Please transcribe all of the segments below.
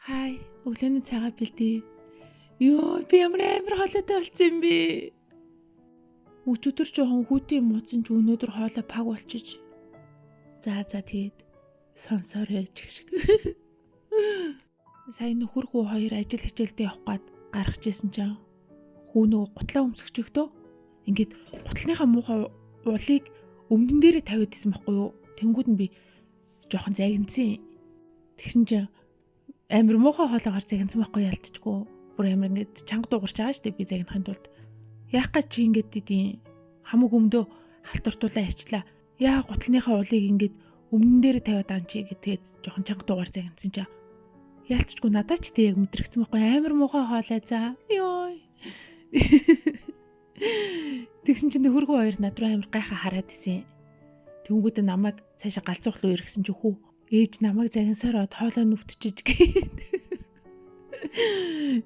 Хай, өглөөний цагаа бэлдээ. Йоо, би ямар хоолойтой болсон юм бэ? Өчигдөр жоохон хүүтийн мууцсан ч өнөөдөр хоолой паг болчих. За тэгээд сонсоорой чигшг. Сая нөхөр хүү хоёр ажил хичээлдээ явах гээд гаргаж ирсэн чинь хүү нөгөө гутлаа өмсгчөхдөө ингээд гутлынхаа муухай уулыг өмнөн дээрээ тавиад исэн байхгүй юу? Тэнгүүд нь би жоохон загинцсан. Тэгсэн чинь амар муухай хоолойгоор загинцсан байхгүй ялцчихгүй. Бүр амар ингээд чанга дуугарч байгаа шүү дээ би загинахын тулд. Яах гэж чи ингээд дий хамаг өмдөө халтуртуулаа ячлаа. Яа гутлынхаа уулыг ингээд өмнөн дээрээ тавиад ан чи гэдгээд жоохон чанга дуугаар загинцсан чаа. Ялцчихгүй надад ч тэг яг мэдрэгцсэн байхгүй амар муухай хоолой за. Йоо. Тэгсэн чинь хөргөө хоёр над руу амар гайхаа хараад исэн. Тэнгүүд намайг цаашаа галзуух руу ирэхсэн ч үхүү. Ээж намайг загинсараад хоолой нүвтчиж гээд.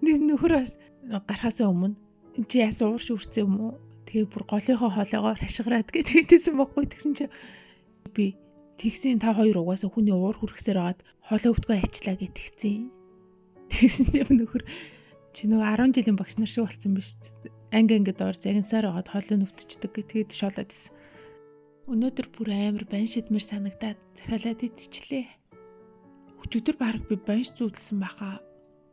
Нөхөр бас гарахаас өмнө чи яас уурш үрцэн юм уу? Тэгээ бүр голынхоо хоолойгоор хашгираад гэж хэлсэн байхгүй. Тэгсэн чи би тэгсэн та хоёр угаасаа хүний уур хүрхсээр агаад хоолой өвтгөө ачлаа гэж тэгсэн. Тэгсэн чи нөхөр чи нөгөө 10 жилийн багш нар шиг болсон биз дээ. Анги доор загинсаар агаад хоолой нүвтчдэг гэж тэгээд шоолоод исэн. Өнөөдөр бүр амар бан шидмэр санагдаад захиалаад идчихлээ. Өчигдөр баг би банш зүүдэлсэн баха.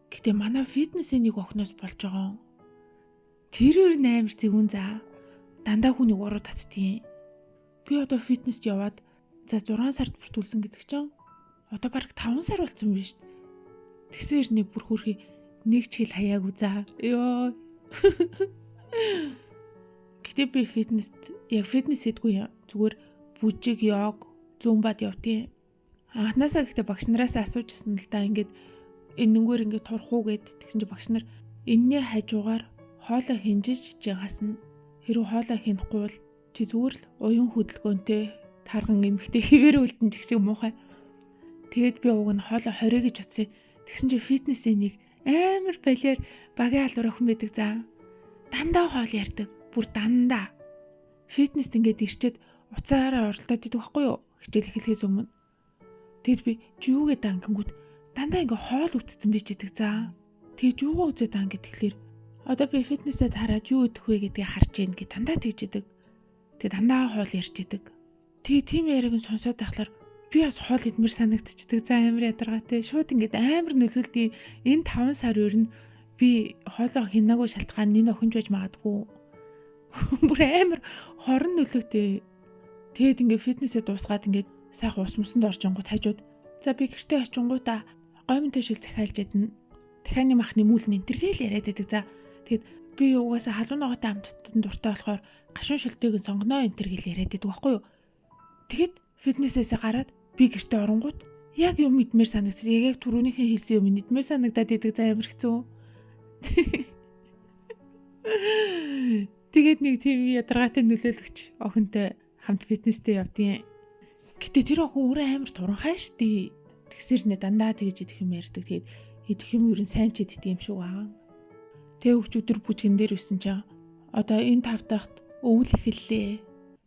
Гэтэ манай фитнесийн нэг охиноос болж байгаа. Тэр амар зэвүүн за. Дандаа хүнийг уруу татдгийн. Би одоо фитнест яваад за 6 сард бүртгүүлсэн гэдэг чинь одоо баг 5 сар болсон биз дээ. Тэгсэн ирний бүр хөрхий нэг ч хэл хаяагүй за. Ёо. Гэтэ би фитнес хийдгүй зүгээр бүжиг, йог, зумбад явдیں۔ Анхнаасаа гэхдээ багш нараас асуужсэн л да ингээд энэнгээр ингээд турах уу гэд тэгсэн чинь багш нар энэний хажуугаар хоолой хинжиж жигаас нь хэрвээ хоолой хинэхгүй бол чи зүгээр л уян хөдөлгөөнтэй тарган эмхтэй хэвээр үлдэн ч гэх юм уухай. Тэгээд би уг нь хоолой 20 гэж утсан. Тэгсэн чинь фитнесийн нэг амар балер багийн албар охин байдаг за. Дандаа хоол ярьдаг. Бүр дандаа. Фитнест ингээд ирчээд уцаараа оролдоод идэг байхгүй юу? Хичээл эхлэхээс өмнө. Тэгэд би чи юу гэдэг ангингууд дандаа ингээ хоол үтцсэн байж идэг за. Тэгэд юугаа үзээд ан гэд тэгэхээр одоо би фитнесэд хараад юу идэх вэ гэдгийг харж ийн гэ дандаа тэгж идэг. Тэгээд дандаа хоол ярьж идэг. Тэгээ тийм яриг нь сонсоод байхлаар би бас хоол идмэр санагдчихдаг за амар ядаргаатай. Шууд ингээд амар нөлөөлдөг. Энэ 5 сар өрн би хоолоо хинаагүй шалтгаан энэ охинж байж магадгүй. Бүр амар хорон нөлөөтэй. Тэгэд ингээд фитнесээ дуусгаад ингээд сайхан ус мусанд оржонгууд хажууд за би гэртээ очингуудаа гомн төшил захиалж ядна. Дахианы махны мүүлэн энтергээл яриад байдаг за. Тэгэд би угаасаа халуун ногоотой амттанд дуртай болохоор гашуун шилтэйг сонгоно энтергээл яриад байдаг байхгүй юу. Тэгэд фитнесээсээ гараад би гэртээ оронгууд яг юм идмээр санагдав. Яг түрүүнийхээ хэлсэн юм идмээр санагдаад байдаг за амар хэцүү. Тэгээд нэг тийм ядаргаатай нөлөөлөгч охинтой хамт фитнестэй явдیں۔ Гэтэ тэр охин өөрөө амар туранхай штий. Тэгсэрнэ дандаа тэгж идэх юм ярьдаг. Тэгээд идэх юм ер нь сайн ч идэх юм шиг байгаа. Тэг өчигдөр бүжгэн дээр үсэн чинь одоо энэ 5 дахьт өвөл эхэллээ.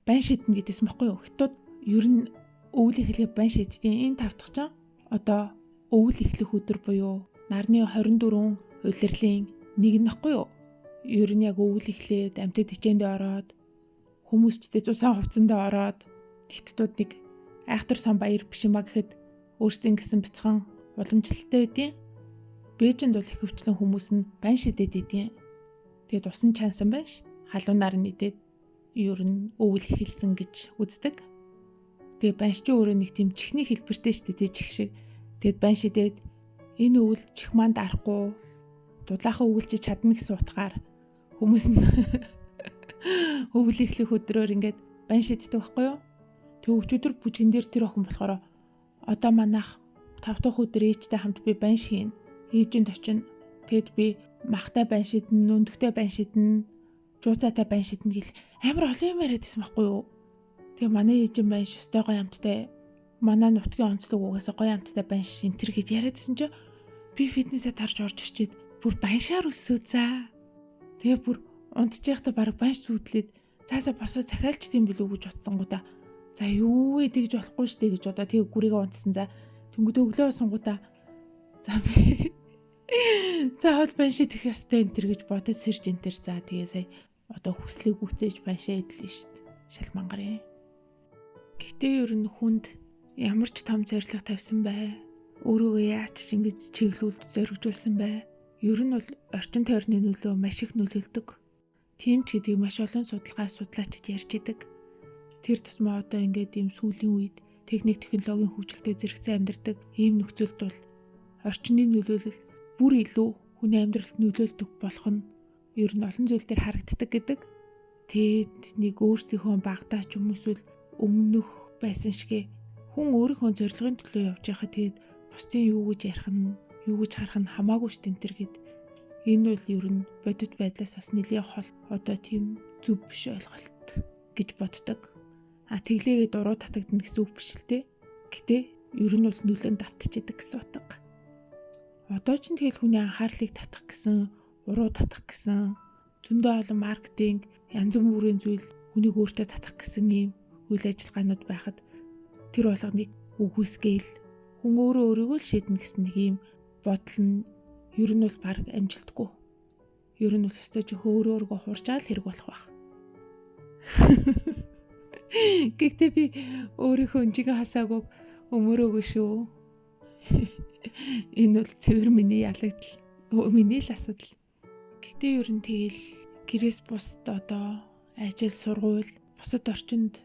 Бан шиднэ гэдээсэн баггүй юу? Хятад ер нь өвөл эхлэхээ бан шидтийн энэ 5 дахь чинь одоо өвөл эхлэх өдөр буюу нарны 24 улирлын нэг нь баггүй юу? Ер нь яг өвөл эхлээд амьтад хичээндээ ороод хүмүүсчтэй 100 хувцсандээ ороод хятадууд нэг айхтар том баяр биш юм а гэхэд өөрсдийн гэсэн бяцхан уламжлалтай байдیں۔ Бээжинд бол их хөвчлэн хүмүүс нь бан шидэд байдیں۔ Тэгээд усан чансан байш халуунаар нь идээд ер нь өвөл эхэлсэн гэж үздэг. Тэгээд банш ч өөрөө нэг тийм чихний хэлбэртэй шүү дээ чих шиг. Тэгээд бан шидэд энэ өвөл чих манд арахгүй дудлаахан өвөлж чадна гэсэн утгаар хүмүүс нь өвөл эхлэх өдрөөр ингээд бан шиддэг байхгүй юу? Тэг өчигдөр бүжгэн дээр тэр охин болохоор одоо манайх 5 дахь өдөр ээжтэй хамт би бан шийнэ. Ээжинд очино. Тэгэд би махтай бан шиднэ, нүндгтэй бан шиднэ, жууцаатай бан шиднэ гэл амар олон юм яриад байсан байхгүй юу? Тэгээ манай ээжин бан ш өстой гоё амттай. Манай нутгийн онцлог угаасаа гоё амттай бан ш энэ төр гэд яриад байсан чи би фитнесээ тарж орж ирчээд бүр баншаар өссөө за. Тэгээ бүр унтчихтай баг банш зүудлээд цаасаа босоо захиалч тийм билүү гэж бодсонгуудаа за юу вэ тэгж болохгүй штэ гэж одоо тэгээ гүрийгээ унтсан за тэнгүүд өглөө сунгуудаа За би заавал банши дэх ёстой энэ төр гэж бодож сэрж энэ төр. За тэгээ сая одоо хүслийг үцээж банши эдлээ шүү дээ. Шал мангарын. Гэхдээ ер нь хүнд ямар ч том зориг тавьсан бай. Өөрийгөө яаж ч ингэж чиглүүлж зоригжуулсан бай. Ер нь бол орчин тойрны нөлөө маш их нөлөөлдөг. Тийм ч гэдгийг маш олон судлаачид ярьж идэг. Тэр тусмаа одоо ингээд ийм сүүлийн үед техник технологийн хөгжилтэй зэрэгцээ амьдардаг ийм нөхцөлд бол орчны нөлөөлөл бүр илүү хүний амьдралд нөлөөлдөг болох нь ер нь олон зүйл дээр харагддаг гэдэг. Тэгэд нэг өөрсдийнхөө багтаа ч юм эсвэл өмнөх байсан шигэ хүн өөрийнхөө зорилгын төлөө явж байхад тэгэд бусдын юу гэж ярих нь юу гэж харах нь хамаагүй ш тентэр гэд. Энэ бол ер нь бодит байдлаас бас нэлийн хол одоо тийм зөв биш ойлголт гэж боддог. Тэглээгээд уруу татагдана гэсэн үг биш л те. Гэтэ ер нь бол нөлөөнд автчихдаг гэсэн утга. Одоо ч тэгэл хүний анхаарлыг татах гэсэн, уруу татах гэсэн, зөндөө олон маркетинг, янз бүрийн зүйл хүнийг өөртөө татах гэсэн ийм үйл ажиллагаанууд байхад тэр болгоныг үгүйсгээл хүн өөрийгөө л шийднэ гэсэн нэг ийм бодол нь ер нь бол баг амжилтгүй. Ер нь бол өстой ч өөрөөргөө хуржаал хэрэг болох байх. Гэхдээ би өөрийнхөө өнжигээ хасаагүй өмөрөөгүй шүү. Энэ бол цэвэр миний ялагдал. Миний л асуудал. Гэхдээ ер нь тэгэл гэрээс бусд одоо ажил, сургууль, бусад орчинд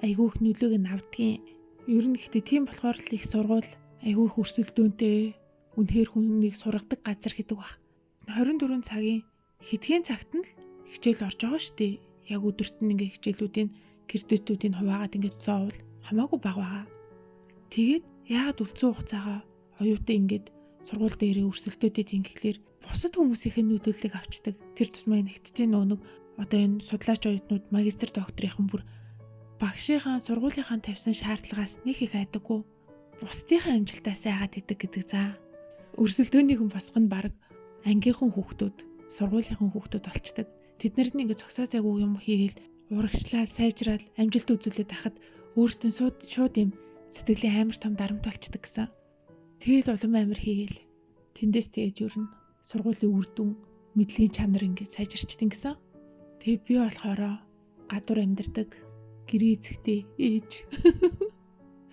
айгүй их нөлөөг нь авдгийн. Ер нь гэхдээ тийм болохоор л их сургууль айгүй их өрсөлдөөнтэй, үнэхээр хүнийг сургадаг газар гэдэг баг. 24 цагийн хэдхэн цагт нь л хичээл орж байгаа шүү дээ. Яг өдөрт нь ингээ хичээлүүдийн кредитүүдийг хуваагаад ингээд зоовол хамаагүй бага байгаа. Тэгээд яагаад үлцэн хугацаагаа оюутан ингээд сургууль дээрээ өрсөлдөөдөд ингэхлээр бусад хүмүүсийн нөлөөллийг авчдаг. Тэр тусмаа нэгтдийн нэг одоо энэ судлаач оюутнууд магистр докторийнхан бүр багшийнхаа сургуулийнхаа тавьсан шаардлагаас нэг их айдаггүй. Бусдынхаа амжилтаас айгаад идэг гэдэг за. Өрсөлдөөний хүн босго нь баг ангийнхан хүүхдүүд, сургуулийнхаа хүүхдүүд болчдаг. Тэд нар нэг зөксөө зайгүй юм хийгээл урагшлаа, сайжраад амжилт үзүүлээд байхад өөртөө шууд юм сэтгэлийн амар том дарамт болчдаг гэсэн. Тэгэл улам амар хийгээл. Тэндээс тэгээд юу н сургуулийн үр дүн, мэдлийн чанар ингээд сайжирчдیں гэсэн. Тэгээ би болохоор гадуур амьдардаг, гэрээ эзэгтэй ээж.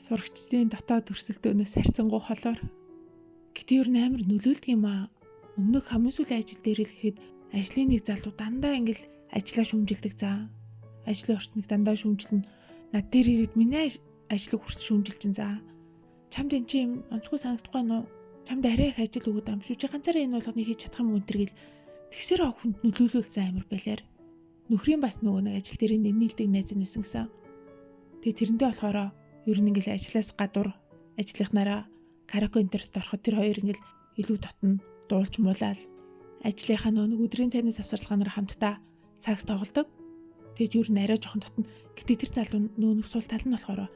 Сурагчдын дотоод өрсөлдөөнөөс харьцангуй холоор. Гэтэ юу н амар нөлөөлдөг юм аа. Өмнөх хамгийн сүүлийн ажил дээр л гэхэд ажлын нэг залуу дандаа ингээл ажлаа шүүмжилдэг заа. Ажлын орчныг дандаа шүүмжилнэ. Над дээр ирээд миний ажлыг хүртэл шүүмжилчин заа. Чамд энэ чи юм онцгүй санагдахгүй нөө? Чамд арай их ажил өгöd юм шүү. Чи ганцаараа энэ болгоныг хийж чадах юм өнтер гэл. Тэгсэр хүнд нөлөөлүүлсэн амар байлаар. Нөхрийн бас нөгөө нэг ажил дээр нийлдэг найз нь байсан гэсэн. Тэгээ тэрэндээ болохоор ер нь ингээл ажлаас гадуур ажлынхнаараа караоке энтерт ороход тэр хоёр ингээл илүү дотно дуулж муулаад ажлынхаа нэг өдрийн цайны завсарлагаараа хамтдаа сакс тоглодог. Тэгэд юу н арай жоохон дотно. Гэтэ тэр залуу нүүнх сул тал нь болохоор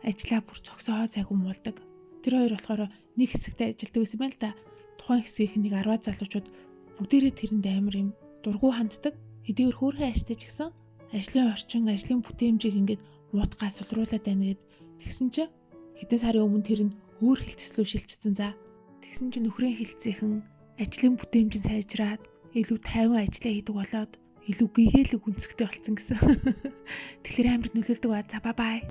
ажлаа бүр цогсоо зайгүй муулдаг. Тэр хоёр болохоор нэг хэсэгтээ ажилдаг гэсэн байл да. Тухайн хэсгийнх нэг 10 залуучууд бүгдээрээ тэрэнд амар юм дургу ханддаг. Хэдийгээр хөөрхөн ааштай ч гэсэн ажлын орчин, ажлын бүтээмжийг ингээд муутгаа сулруулад байна гэд тэгсэн чинь хэдэн сарын өмнө тэр нь өөр хилтэслүү шилжчихсэн за. Тэгсэн чинь нөхрийн хилцээхэн ажлын бүтээмжийн сайжраад илүү тайван ажиллаа хийдэг болоод илүү гэгээлэг өнцгтэй болсон гэсэн. Тэгэхээр амар нөлөөлдөг ба. За бай.